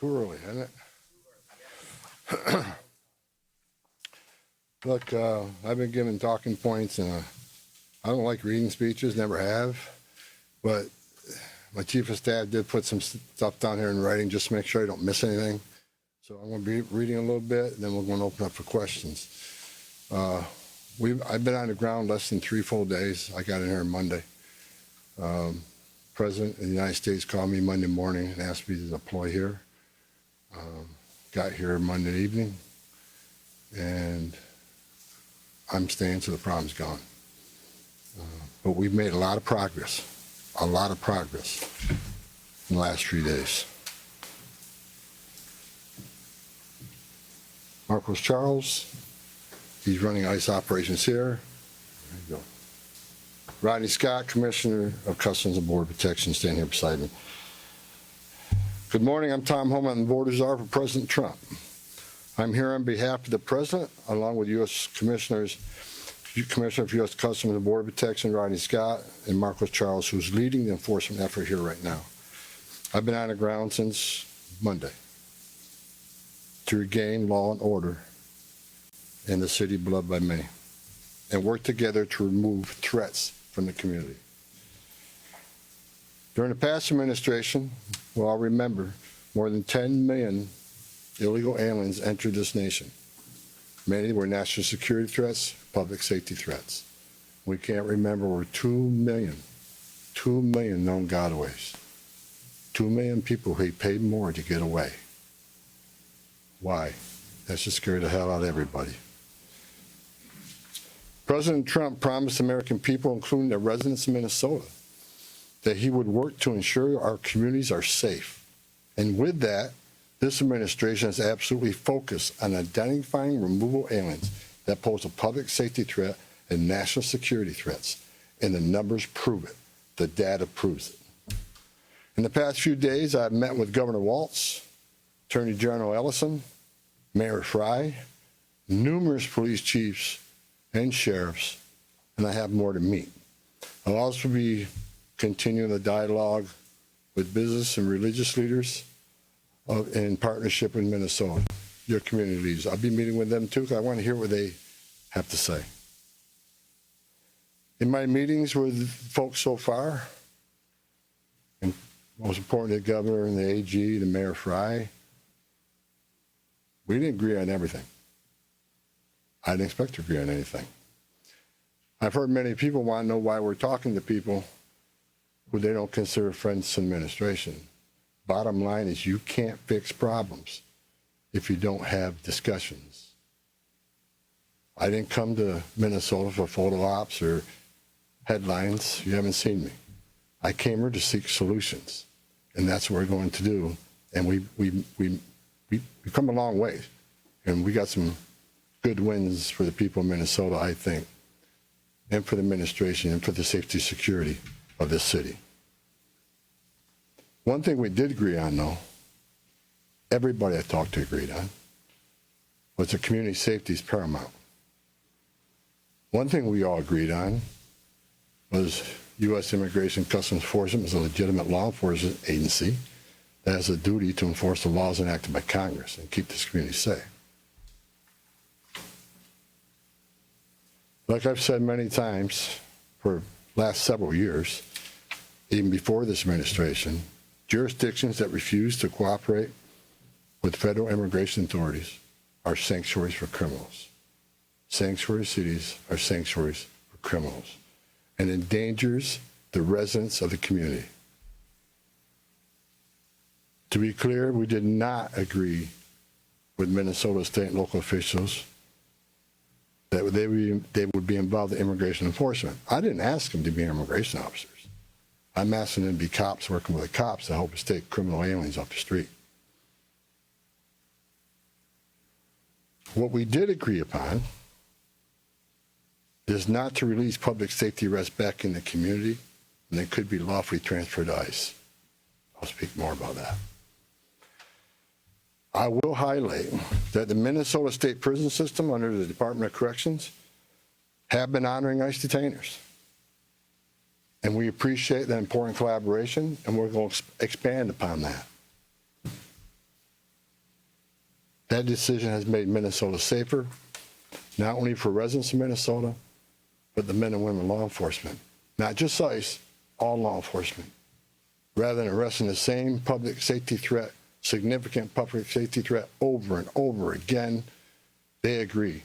Too early, isn't it? Look, I've been given talking points, and I don't like reading speeches, never have. But my chief of staff did put some stuff down here in writing just to make sure I don't miss anything. So I'm going to be reading a little bit, and then we're going to open up for questions. I've been on the ground less than 3 full days. I got in here Monday. President of the United States called me Monday morning and asked me to deploy here. Got here Monday evening, and I'm staying till the problem's gone. But we've made a lot of progress in the last 3 days. Marcos Charles, he's running ICE operations here. There you go. Rodney Scott, Commissioner of Customs and Border Protection, standing here beside me. Good morning, I'm Tom Homan, the Border Czar for President Trump. I'm here on behalf of the President, along with U.S. Commissioner of U.S. Customs and Border Protection, Rodney Scott, and Marcos Charles, who's leading the enforcement effort here right now. I've been on the ground since Monday to regain law and order in the city beloved by many, and work together to remove threats from the community. During the past administration, well, I'll remember, more than 10 million illegal aliens entered this nation. Many were national security threats, public safety threats. We can't remember over 2 million known gotaways. 2 million people who paid more to get away. Why? That should scare the hell out of everybody. President Trump promised American people, including the residents of Minnesota, that he would work to ensure our communities are safe. And with that, this administration is absolutely focused on identifying removal aliens that pose a public safety threat and national security threats. And the numbers prove it. The data proves it. In the past few days, I've met with Governor Walz, Attorney General Ellison, Mayor Frey, numerous police chiefs and sheriffs, and I have more to meet. I'll also be continuing the dialogue with business and religious leaders in partnership with Minnesota, your community leaders. I'll be meeting with them too, because I want to hear what they have to say. In my meetings with folks so far, and most importantly, the governor and the AG, the Mayor Frey, we didn't agree on everything. I didn't expect to agree on anything. I've heard many people want to know why we're talking to people who they don't consider friends to the administration. Bottom line is you can't fix problems if you don't have discussions. I didn't come to Minnesota for photo ops or headlines. You haven't seen me. I came here to seek solutions, and that's what we're going to do. And we've come a long way, and we got some good wins for the people of Minnesota, I think, and for the administration and for the safety and security of this city. One thing we did agree on, though, everybody I talked to agreed on, was that community safety is paramount. One thing we all agreed on was U.S. Immigration Customs Enforcement is a legitimate law enforcement agency that has a duty to enforce the laws enacted by Congress and keep this community safe. Like I've said many times for the last several years, even before this administration, jurisdictions that refuse to cooperate with federal immigration authorities are sanctuaries for criminals. Sanctuary cities are sanctuaries for criminals, and endangers the residents of the community. To be clear, we did not agree with Minnesota state and local officials that they would be involved in immigration enforcement. I didn't ask them to be immigration officers. I'm asking them to be cops working with the cops to help us take criminal aliens off the street. What we did agree upon is not to release public safety arrests back in the community, and they could be lawfully transferred to ICE. I'll speak more about that. I will highlight that the Minnesota State Prison System under the Department of Corrections have been honoring ICE detainers. And we appreciate that important collaboration, and we're going to expand upon that. That decision has made Minnesota safer, not only for residents of Minnesota, but the men and women law enforcement. Not just ICE, all law enforcement. Rather than arresting the same public safety threat, significant public safety threat over and over again, they agree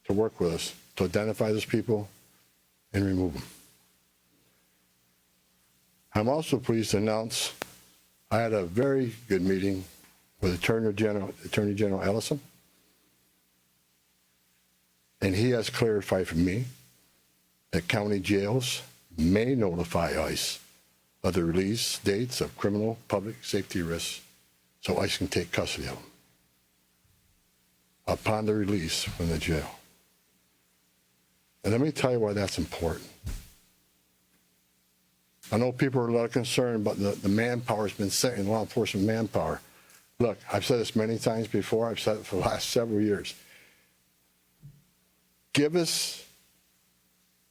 to work with us to identify those people and remove them. I'm also pleased to announce I had a very good meeting with Attorney General Ellison, and he has clarified for me that county jails may notify ICE of the release dates of criminal public safety risks so ICE can take custody of them upon the release from the jail. And let me tell you why that's important. I know people are a lot concerned about the manpower that's been sent in law enforcement manpower. Look, I've said this many times before. I've said it for the last several years. Give us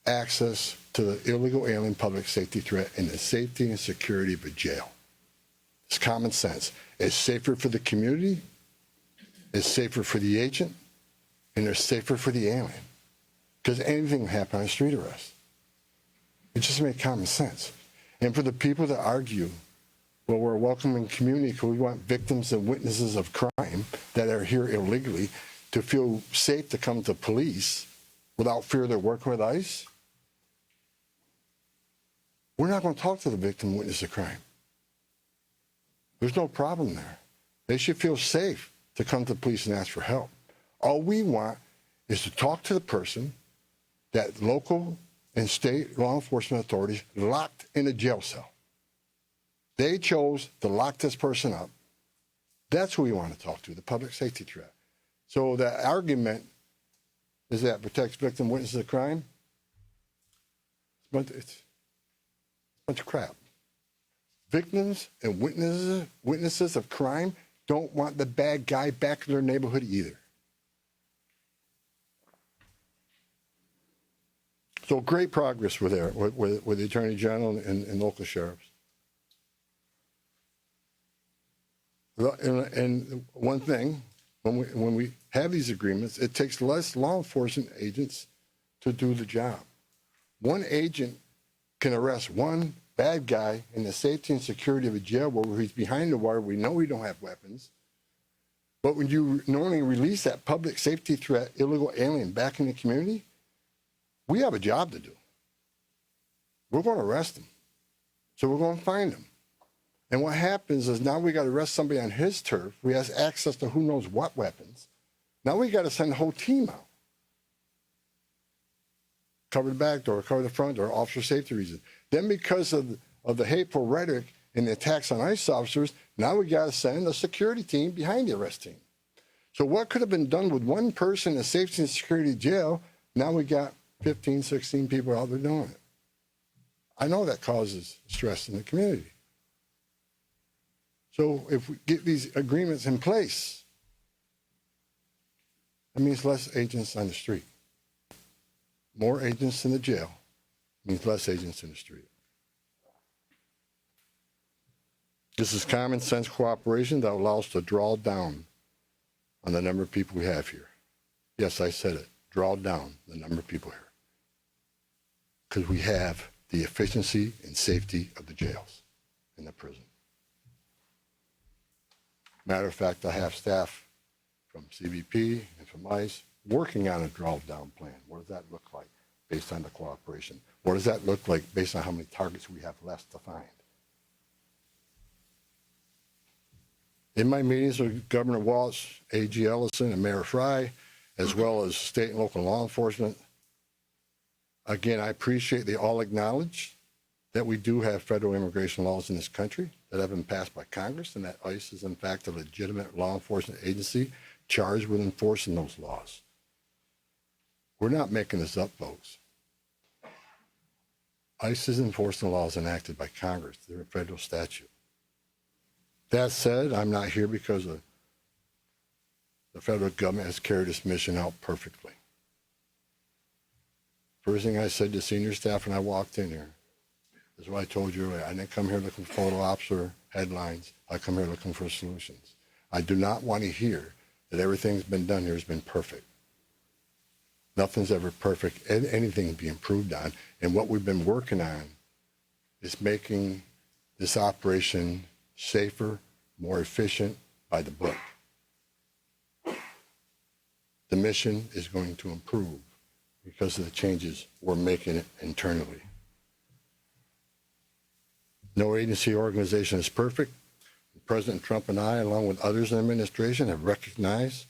access to the illegal alien public safety threat and the safety and security of a jail. It's common sense. It's safer for the community, it's safer for the agent, and it's safer for the alien. Because anything can happen on a street arrest. It just makes common sense. And for the people that argue, well, we're a welcoming community because we want victims and witnesses of crime that are here illegally to feel safe to come to police without fear they're working with ICE, we're not going to talk to the victim and witness of crime. There's no problem there. They should feel safe to come to the police and ask for help. All we want is to talk to the person that local and state law enforcement authorities locked in a jail cell. They chose to lock this person up. That's who we want to talk to, the public safety threat. So the argument is that protects victim witnesses of crime. It's a bunch of crap. Victims and witnesses of crime don't want the bad guy back in their neighborhood either. So great progress with the Attorney General and local sheriffs. And one thing, when we have these agreements, it takes less law enforcement agents to do the job. One agent can arrest one bad guy in the safety and security of a jail where he's behind the wire. We know we don't have weapons. But when you normally release that public safety threat, illegal alien back in the community, we have a job to do. We're going to arrest him. So we're going to find him. And what happens is now we got to arrest somebody on his turf. We have access to who knows what weapons. Now we got to send the whole team out. Cover the back door, cover the front door, officer safety reasons. Then because of the hateful rhetoric and the attacks on ICE officers, now we got to send a security team behind the arrest team. So what could have been done with one person in a safety and security jail, now we got 15, 16 people out there doing it. I know that causes stress in the community. So if we get these agreements in place, that means less agents on the street. More agents in the jail means less agents in the street. This is common sense cooperation that allows us to draw down on the number of people we have here. Yes, I said it. Draw down the number of people here. Because we have the efficiency and safety of the jails and the prison. Matter of fact, I have staff from CBP and from ICE working on a draw-down plan. What does that look like based on the cooperation? What does that look like based on how many targets we have left to find? In my meetings with Governor Walz, AG Ellison, and Mayor Frey, as well as state and local law enforcement, again, I appreciate they all acknowledge that we do have federal immigration laws in this country that have been passed by Congress, and that ICE is, in fact, a legitimate law enforcement agency charged with enforcing those laws. We're not making this up, folks. ICE is enforcing laws enacted by Congress. They're a federal statute. That said, I'm not here because the federal government has carried this mission out perfectly. First thing I said to senior staff when I walked in here is what I told you earlier. I didn't come here looking for photo ops or headlines. I come here looking for solutions. I do not want to hear that everything's been done here has been perfect. Nothing's ever perfect, and anything can be improved on. And what we've been working on is making this operation safer, more efficient, by the book. The mission is going to improve because of the changes we're making internally. No agency or organization is perfect. President Trump and I, along with others in the administration, have recognized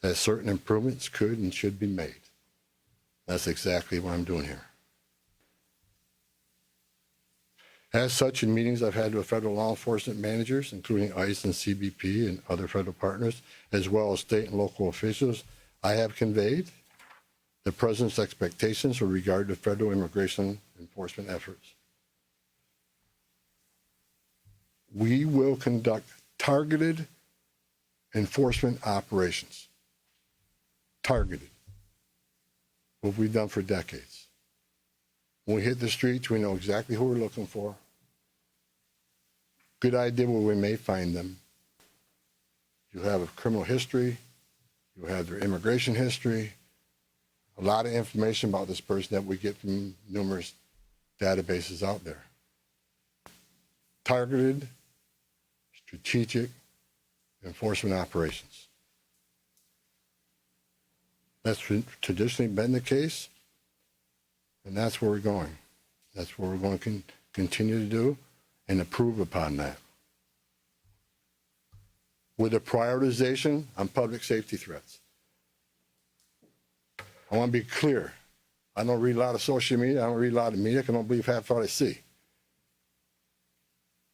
that certain improvements could and should be made. That's exactly what I'm doing here. As such, in meetings I've had with federal law enforcement managers, including ICE and CBP and other federal partners, as well as state and local officials, I have conveyed the President's expectations with regard to federal immigration enforcement efforts. We will conduct targeted enforcement operations. Targeted. What we've done for decades. When we hit the streets, we know exactly who we're looking for. Good idea where we may find them. You have a criminal history. You have their immigration history. A lot of information about this person that we get from numerous databases out there. Targeted, strategic enforcement operations. That's traditionally been the case, and that's where we're going. That's what we're going to continue to do and improve upon that. With a prioritization on public safety threats. I want to be clear. I don't read a lot of social media. I don't read a lot of media. I don't believe half what I see.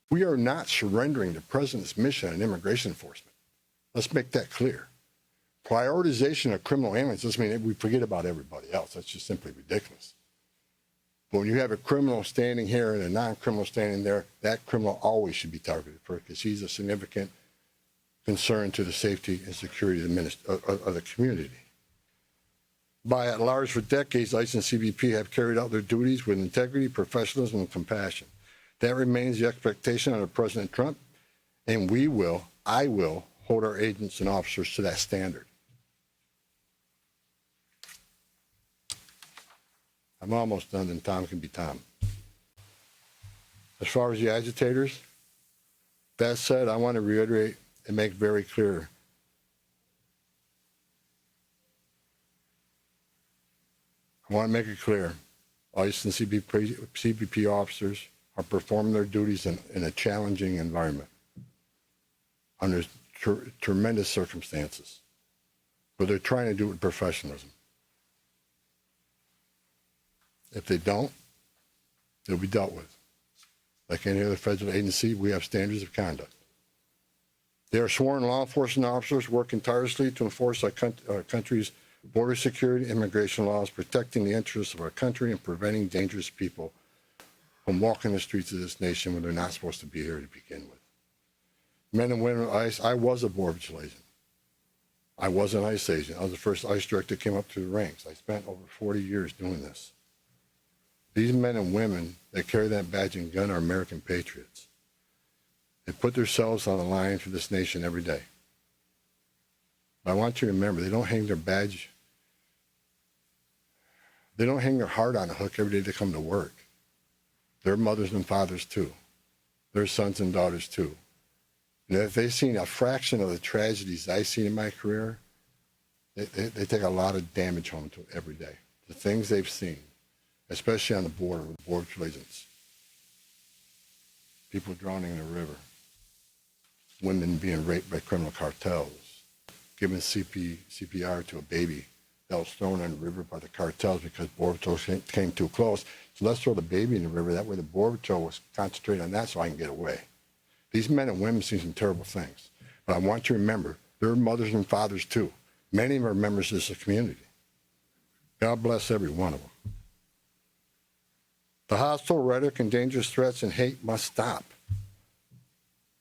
We are not surrendering the President's mission in immigration enforcement. Let's make that clear. Prioritization of criminal aliens doesn't mean that we forget about everybody else. That's just simply ridiculous. But when you have a criminal standing here and a non-criminal standing there, that criminal always should be targeted for because he's a significant concern to the safety and security of the community. By and large, for decades, ICE and CBP have carried out their duties with integrity, professionalism, and compassion. That remains the expectation under President Trump, and I will, hold our agents and officers to that standard. I'm almost done, and Tom can be Tom. As far as the agitators, that said, I want to reiterate and make very clear. I want to make it clear, ICE and CBP officers are performing their duties in a challenging environment under tremendous circumstances, but they're trying to do it with professionalism. If they don't, they'll be dealt with. Like any other federal agency, we have standards of conduct. They are sworn law enforcement officers working tirelessly to enforce our country's border security, immigration laws, protecting the interests of our country and preventing dangerous people from walking the streets of this nation when they're not supposed to be here to begin with. Men and women of ICE, I was a Border Patrol agent. I was an ICE agent. I was the first ICE director that came up through the ranks. I spent over 40 years doing this. These men and women that carry that badge and gun are American patriots. They put themselves on the line for this nation every day. But I want you to remember, they don't hang their badge. They don't hang their heart on a hook every day they come to work. They're mothers and fathers too. They're sons and daughters too. And if they've seen a fraction of the tragedies I've seen in my career, they take a lot of damage home to every day. The things they've seen, especially on the border with Border Patrol agents. People drowning in the river. Women being raped by criminal cartels. Giving CPR to a baby that was thrown in the river by the cartels because Border Patrol came too close. So let's throw the baby in the river. That way the Border Patrol was concentrating on that so I can get away. These men and women see some terrible things. But I want you to remember, they're mothers and fathers too. Many of them are members of this community. God bless every one of them. The hostile rhetoric and dangerous threats and hate must stop.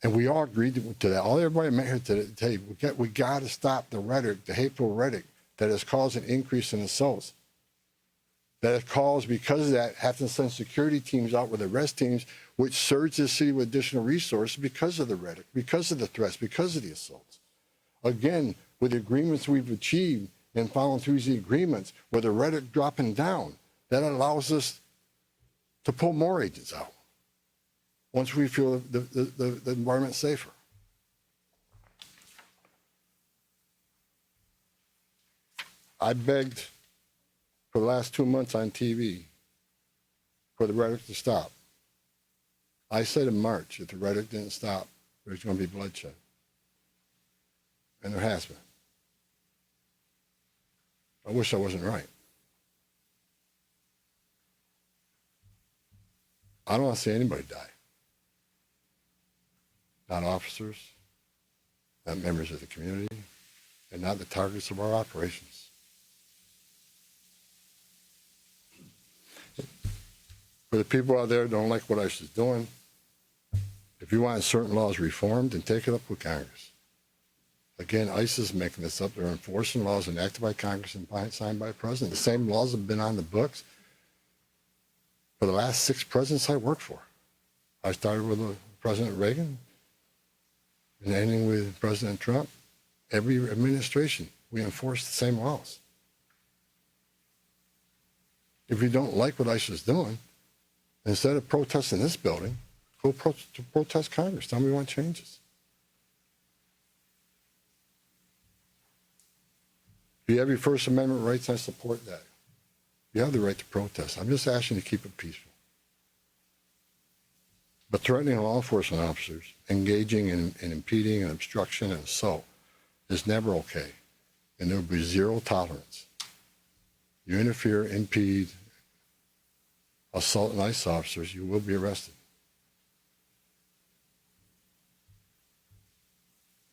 And we all agreed to that. All everybody met here today, tell you, we got to stop the rhetoric, the hateful rhetoric that has caused an increase in assaults. That has caused, because of that, having to send security teams out with arrest teams, which surge the city with additional resources because of the rhetoric, because of the threats, because of the assaults. Again, with the agreements we've achieved and following through these agreements, with the rhetoric dropping down, that allows us to pull more agents out once we feel the environment's safer. I begged for the last 2 months on TV for the rhetoric to stop. I said in March, if the rhetoric didn't stop, there's going to be bloodshed. And there has been. I wish I wasn't right. I don't want to see anybody die. Not officers, not members of the community, and not the targets of our operations. For the people out there who don't like what ICE is doing, if you want certain laws reformed, then take it up with Congress. Again, ICE is making this up. They're enforcing laws enacted by Congress and signed by the president. The same laws have been on the books for the last 6 presidents I worked for. I started with President Reagan and ending with President Trump. Every administration, we enforce the same laws. If you don't like what ICE is doing, instead of protesting this building, go protest Congress. Tell me what changes. You have your First Amendment rights, I support that. You have the right to protest. I'm just asking you to keep it peaceful. But threatening law enforcement officers, engaging in impeding and obstruction and assault is never okay. And there will be zero tolerance. You interfere, impede, assault ICE officers, you will be arrested.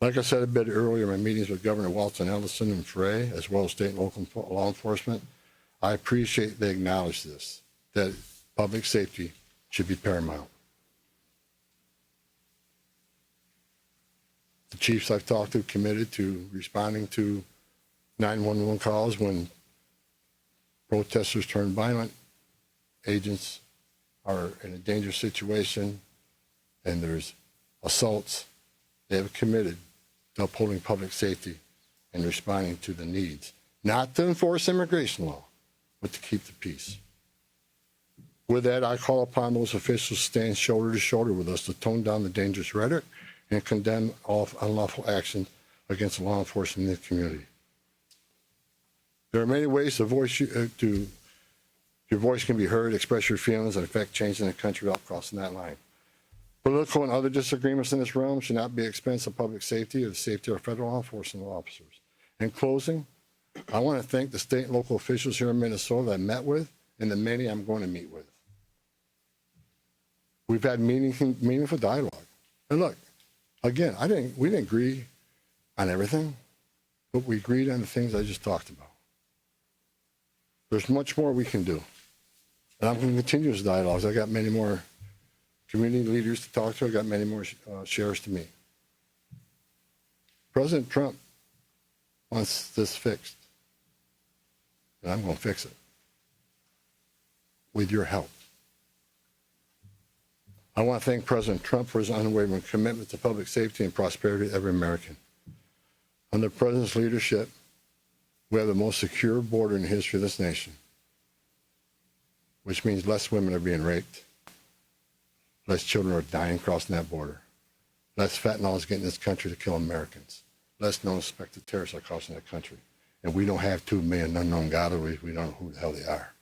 Like I said a bit earlier in my meetings with Governor Walton Ellison and Frey, as well as state and local law enforcement, I appreciate they acknowledge this, that public safety should be paramount. The chiefs I've talked to committed to responding to 911 calls when protesters turn violent, agents are in a dangerous situation, and there's assaults. They have committed to upholding public safety and responding to the needs, not to enforce immigration law, but to keep the peace. With that, I call upon those officials to stand shoulder to shoulder with us to tone down the dangerous rhetoric and condemn all unlawful actions against law enforcement in the community. There are many ways your voice can be heard, express your feelings, and affect change in the country without crossing that line. Political and other disagreements in this realm should not be at the expense of public safety or the safety of federal law enforcement officers. In closing, I want to thank the state and local officials here in Minnesota that I met with and the many I'm going to meet with. We've had meaningful dialogue. And look, again, we didn't agree on everything, but we agreed on the things I just talked about. There's much more we can do. And I'm going to continue this dialogue. I got many more community leaders to talk to. I got many more sheriffs to meet. President Trump wants this fixed. And I'm going to fix it. With your help. I want to thank President Trump for his unwavering commitment to public safety and prosperity of every American. Under the President's leadership, we have the most secure border in the history of this nation, which means less women are being raped, less children are dying crossing that border, less fentanyl is getting this country to kill Americans, less known suspected terrorists are crossing that country. And we don't have 2 million unknown gotaways. We don't know who the hell they are.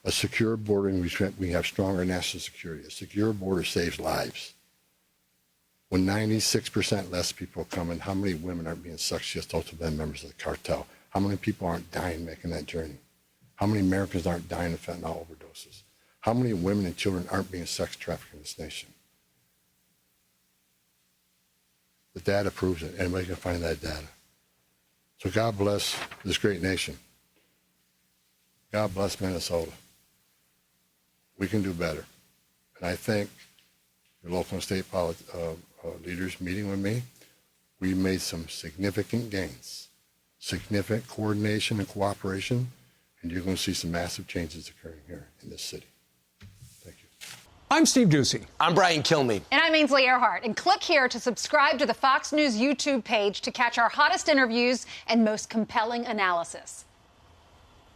A secure border, and we have stronger national security. A secure border saves lives. When 96% less people are coming, how many women aren't being sexually assaulted by members of the cartel? How many people aren't dying making that journey? How many Americans aren't dying of fentanyl overdoses? How many women and children aren't being sex trafficked in this nation? The data proves it. Anybody can find that data. So God bless this great nation. God bless Minnesota. We can do better. And I thank your local and state leaders meeting with me. We made some significant gains, significant coordination and cooperation, and you're going to see some massive changes occurring here in this city. Thank you. I'm Steve Doocy. I'm Brian Kilmeade. And I'm Ainsley Earhart. And click here to subscribe to the Fox News YouTube page to catch our hottest interviews and most compelling analysis.